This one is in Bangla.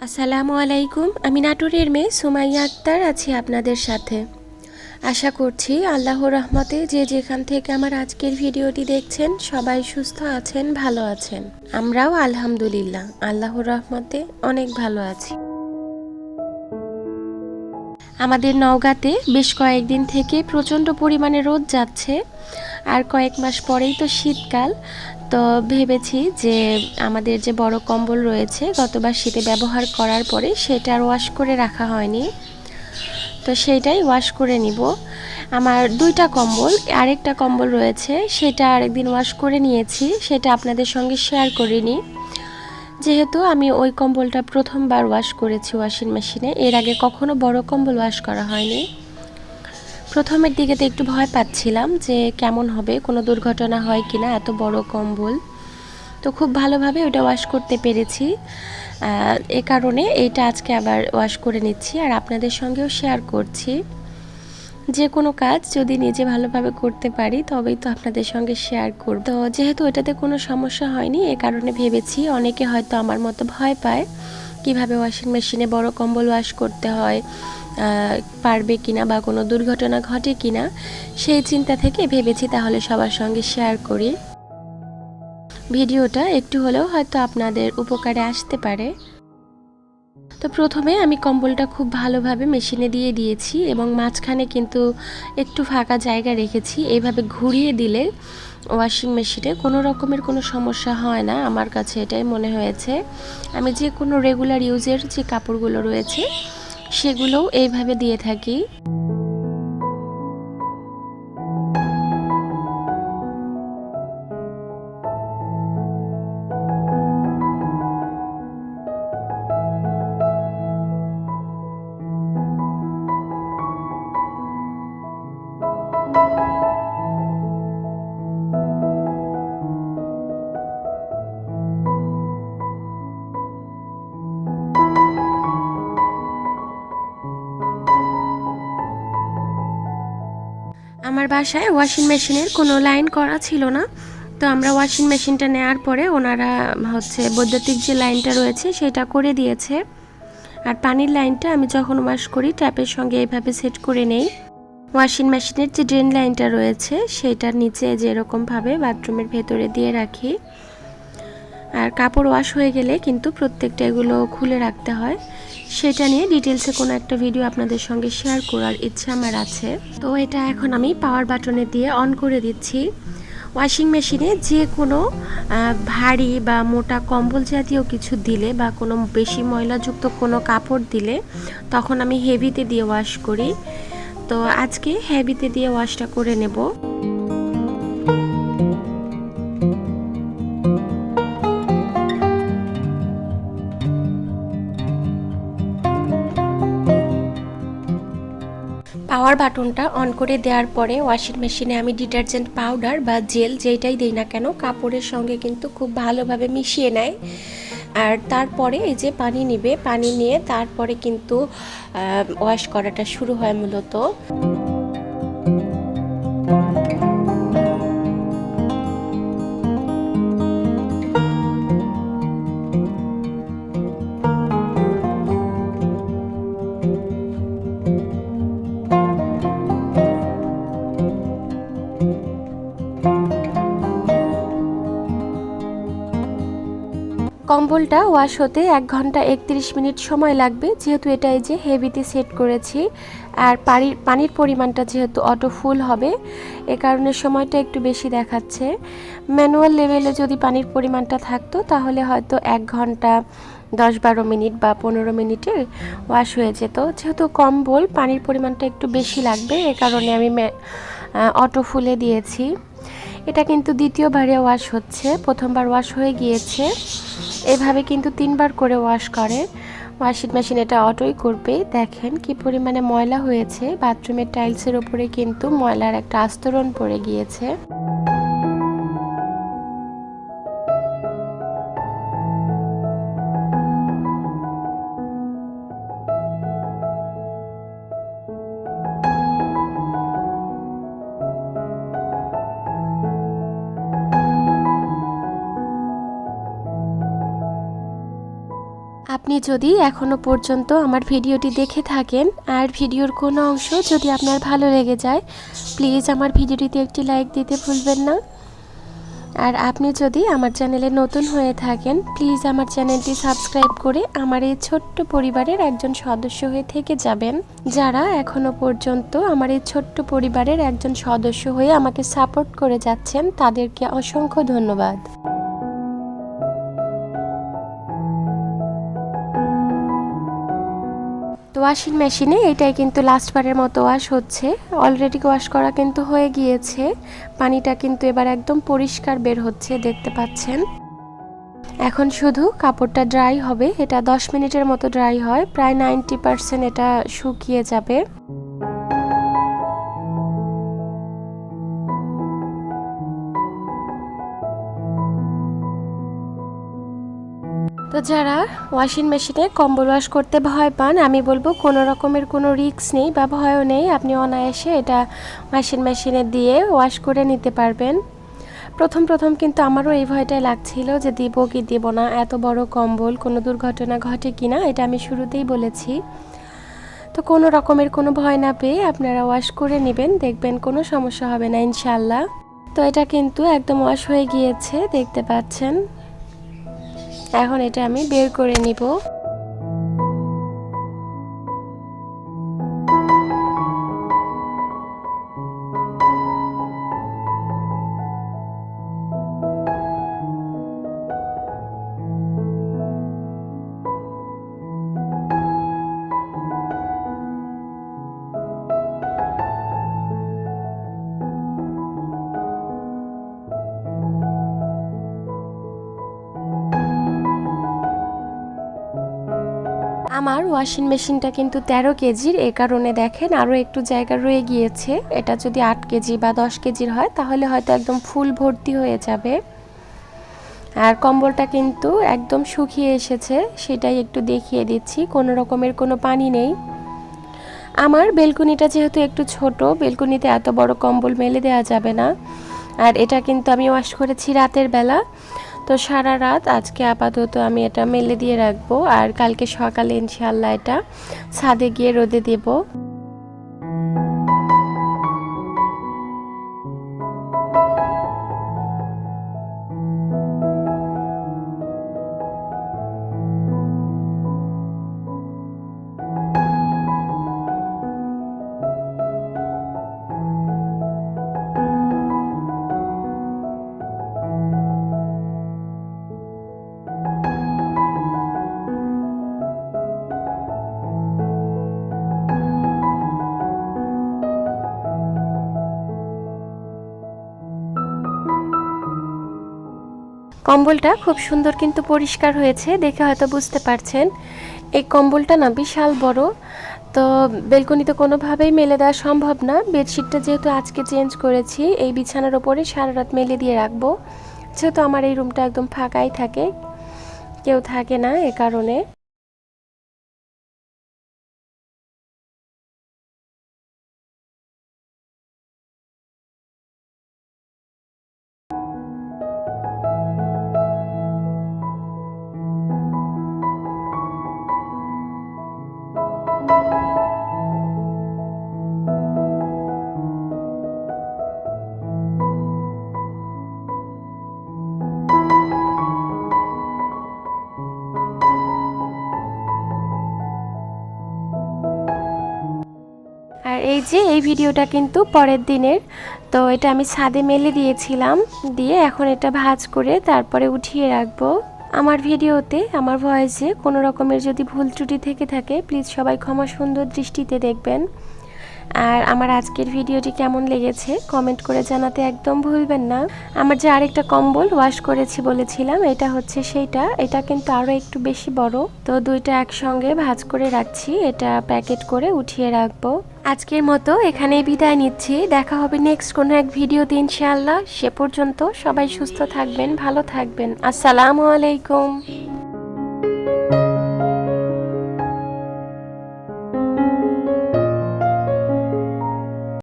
আসসালামু আলাইকুম। আমি নাটোরের মেয়ে সুমাইয়া আক্তার আছি আপনাদের সাথে। আশা করছি আল্লাহর রহমতে যে যেখান থেকে আমার আজকের ভিডিওটি দেখছেন সবাই সুস্থ আছেন, ভালো আছেন। আমরাও আলহামদুলিল্লাহ আল্লাহর রহমতে অনেক ভালো আছি। আমাদের নওগাঁতে বেশ কয়েকদিন থেকে প্রচণ্ড পরিমাণে রোদ যাচ্ছে, আর কয়েক মাস পরেই তো শীতকাল। তো ভেবেছি যে আমাদের যে বড় কম্বল রয়েছে গতবার শীতে ব্যবহার করার পরে সেটা আর ওয়াশ করে রাখা হয়নি, তো সেইটাই ওয়াশ করে নিব। আমার দুইটা কম্বল, আরেকটা কম্বল রয়েছে সেটা আরেকদিন ওয়াশ করে নিয়েছি, সেটা আপনাদের সঙ্গে শেয়ার করিনি। যেহেতু আমি ওই কম্বলটা প্রথমবার ওয়াশ করেছি ওয়াশিং মেশিনে, এর আগে কখনো বড় কম্বল ওয়াশ করা হয়নি। প্রথমের দিকে তো একটু ভয় পাচ্ছিলাম যে কেমন হবে, কোনো দুর্ঘটনা হয় কিনা, এত বড় কম্বল। তো খুব ভালোভাবে ওটা ওয়াশ করতে পেরেছি, এ কারণে এইটা আজকে আবার ওয়াশ করে নিচ্ছি আর আপনাদের সঙ্গেও শেয়ার করছি। যে কোনো কাজ যদি নিজে ভালোভাবে করতে পারি তবেই তো আপনাদের সঙ্গে শেয়ার করব। তো যেহেতু এটাতে কোনো সমস্যা হয়নি, এ কারণে ভেবেছি অনেকে হয়তো আমার মতো ভয় পায় কিভাবে ওয়াশিং মেশিনে বড় কম্বল ওয়াশ করতে হয়, পারবে কিনা বা কোনো দুর্ঘটনা ঘটে কিনা, সেই চিন্তা থেকে ভেবেছি তাহলে সবার সঙ্গে শেয়ার করি। ভিডিওটা একটু হলেও হয়তো আপনাদের উপকারে আসতে পারে। তো প্রথমে আমি কম্বলটা খুব ভালোভাবে মেশিনে দিয়ে দিয়েছি এবং মাঝখানে কিন্তু একটু ফাঁকা জায়গা রেখেছি। এইভাবে ঘুরিয়ে দিলে ওয়াশিং মেশিনে কোনো রকমের কোনো সমস্যা হয় না, আমার কাছে এটাই মনে হয়েছে। আমি যে কোনো রেগুলার ইউজের যে কাপড়গুলো রয়েছে সেগুলোও এইভাবে দিয়ে থাকি। আমার বাসায় ওয়াশিং মেশিনের কোনো লাইন করা ছিল না, তো আমরা ওয়াশিং মেশিনটা নেওয়ার পরে ওনারা বৈদ্যুতিক যে লাইনটা রয়েছে সেটা করে দিয়েছে। আর পানির লাইনটা আমি যখন ওয়াশ করি ট্যাপের সঙ্গে এইভাবে সেট করে নেই। ওয়াশিং মেশিনের যে ড্রেন লাইনটা রয়েছে সেটার নিচে যেরকমভাবে বাথরুমের ভেতরে দিয়ে রাখি। আর কাপড় ওয়াশ হয়ে গেলে কিন্তু প্রত্যেকটা এগুলো খুলে রাখতে হয়, সেটা নিয়ে ডিটেলসে কোনো একটা ভিডিও আপনাদের সঙ্গে শেয়ার করার ইচ্ছা আমার আছে। তো এটা এখন আমি পাওয়ার বাটনে দিয়ে অন করে দিচ্ছি। ওয়াশিং মেশিনে যে কোনো ভারী বা মোটা কম্বল জাতীয় কিছু দিলে বা কোনো বেশি ময়লাযুক্ত কোনো কাপড় দিলে তখন আমি হেভিতে দিয়ে ওয়াশ করি। তো আজকে হেভিতে দিয়ে ওয়াশটা করে নেব। পাওয়ার বাটনটা অন করে দেওয়ার পরে ওয়াশিং মেশিনে আমি ডিটারজেন্ট পাউডার বা জেল যেটাই দিই না কেন কাপড়ের সঙ্গে কিন্তু খুব ভালোভাবে মিশিয়ে নেয়। আর তারপরে এই যে পানি নিবে, পানি নিয়ে তারপরে কিন্তু ওয়াশ করাটা শুরু হয় মূলত। কম্বলটা ওয়াশ হতে 1 ঘন্টা 31 মিনিট সময় লাগবে, যেহেতু এটা এই যে হেভিতে সেট করেছি। আর পানির পরিমাণটা যেহেতু অটো ফুল হবে এ কারণে সময়টা একটু বেশি দেখাচ্ছে। ম্যানুয়াল লেভেলে যদি পানির পরিমাণটা থাকতো তাহলে হয়তো 1 ঘন্টা 10-12 মিনিট বা 15 মিনিটে ওয়াশ হয়ে যেত। যেহেতু কম্বল পানির পরিমাণটা একটু বেশি লাগবে এ কারণে আমি অটো ফুলে দিয়েছি। এটা কিন্তু দ্বিতীয়বারে ওয়াশ হচ্ছে, প্রথমবার ওয়াশ হয়ে গিয়েছে। এভাবে কিন্তু 3বার করে ওয়াশ করে ওয়াশিং মেশিন, এটা অটোই করবে। দেখেন কি পরিমাণে ময়লা হয়েছে, বাথরুমের টাইলসের ওপরে কিন্তু ময়লার একটা আস্তরণ পড়ে গিয়েছে। আপনি যদি এখনও পর্যন্ত আমার ভিডিওটি দেখে থাকেন আর ভিডিওর কোনো অংশ যদি আপনার ভালো লেগে যায়, প্লিজ আমার ভিডিওটিতে একটি লাইক দিতে ভুলবেন না। আর আপনি যদি আমার চ্যানেলে নতুন হয়ে থাকেন, প্লিজ আমার চ্যানেলটি সাবস্ক্রাইব করে আমার এই ছোট্ট পরিবারের একজন সদস্য হয়ে থেকে যাবেন। যারা এখনও পর্যন্ত আমার এই ছোট্ট পরিবারের একজন সদস্য হয়ে আমাকে সাপোর্ট করে যাচ্ছেন, তাদেরকে অসংখ্য ধন্যবাদ। তো ওয়াশিং মেশিনে এটাই কিন্তু লাস্টবারের মতো ওয়াশ হচ্ছে। অলরেডি ওয়াশ করা কিন্তু হয়ে গিয়েছে। পানিটা কিন্তু এবার একদম পরিষ্কার বের হচ্ছে, দেখতে পাচ্ছেন। এখন শুধু কাপড়টা ড্রাই হবে। এটা 10 মিনিটের মতো ড্রাই হয়, প্রায় 90% এটা শুকিয়ে যাবে। তো যারা ওয়াশিং মেশিনে কম্বল ওয়াশ করতে ভয় পান, আমি বলবো কোনো রকমের কোনো রিস্ক নেই বা ভয়ও নেই। আপনি অনায়াসে এটা ওয়াশিং মেশিনে দিয়ে ওয়াশ করে নিতে পারবেন। প্রথম কিন্তু আমারও এই ভয়টাই লাগছিল যে দিব কি দিব না, এত বড় কম্বল, কোনো দুর্ঘটনা ঘটে কিনা। এটা আমি শুরুতেই বলেছি। তো কোনো রকমের কোনো ভয় না পেয়ে আপনারা ওয়াশ করে নেবেন, দেখবেন কোনো সমস্যা হবে না ইনশাল্লাহ। তো এটা কিন্তু একদম ওয়াশ হয়ে গিয়েছে, দেখতে পাচ্ছেন। এখন এটা আমি বের করে নিব। আমার ওয়াশিং মেশিনটা কিন্তু 13 কেজির, এ কারণে দেখেন আরও একটু জায়গা রয়ে গিয়েছে। এটা যদি 8 কেজি বা 10 কেজির হয় তাহলে হয়তো একদম ফুল ভর্তি হয়ে যাবে। আর কম্বলটা কিন্তু একদম শুকিয়ে এসেছে, সেটাই একটু দেখিয়ে দিচ্ছি। কোনো রকমের কোনো পানি নেই। আমার বেলকুনিটা যেহেতু একটু ছোট, বেলকুনিতে এত বড় কম্বল মেলে দেওয়া যাবে না। আর এটা কিন্তু আমি ওয়াশ করেছি রাতের বেলা। তো সারা রাত আজকে আপাতত আমি এটা মেলে দিয়ে রাখবো, আর কালকে সকালে ইনশাআল্লাহ এটা ছাদে গিয়ে রোদে দেব। কম্বলটা খুব সুন্দর কিন্তু পরিষ্কার হয়েছে, দেখে হয়তো বুঝতে পারছেন। এই কম্বলটা না বিশাল বড়। তো বেলকনিতে কোনোভাবেই মেলে দেওয়া সম্ভব না। বেডশিটটা যেহেতু আজকে চেঞ্জ করেছি, এই বিছানার ওপরে সারা রাত মেলে দিয়ে রাখবো। যেহেতু আমার এই রুমটা একদম ফাঁকাই থাকে, কেউ থাকে না, এ কারণে। আর এই যে এই ভিডিওটা কিন্তু পরের দিনের। তো এটা আমি ছাদে মেলে দিয়েছিলাম, দিয়ে এখন এটা ভাঁজ করে তারপরে উঠিয়ে রাখবো। আমার ভিডিওতে আমার ভয়েসে কোনো রকমের যদি ভুল ত্রুটি থেকে থাকে, প্লিজ সবাই ক্ষমা সুন্দর দৃষ্টিতে দেখবেন। আর আমার আজকের ভিডিওটি কেমন লেগেছে কমেন্ট করে জানাতে একদম ভুলবেন না। আমার যে আরেকটা কম্বল ওয়াশ করেছি বলেছিলাম, এটা হচ্ছে সেইটা। এটা কিন্তু আরও একটু বেশি বড়। তো দুইটা একসঙ্গে ভাঁজ করে রাখছি, এটা প্যাকেট করে উঠিয়ে রাখবো। আজকের মতো এখানেই বিদায় নিচ্ছি। দেখা হবে নেক্সট কোনো এক ভিডিওতে ইনশাআল্লাহ। সে পর্যন্ত সবাই সুস্থ থাকবেন, ভালো থাকবেন। আসসালামু আলাইকুম।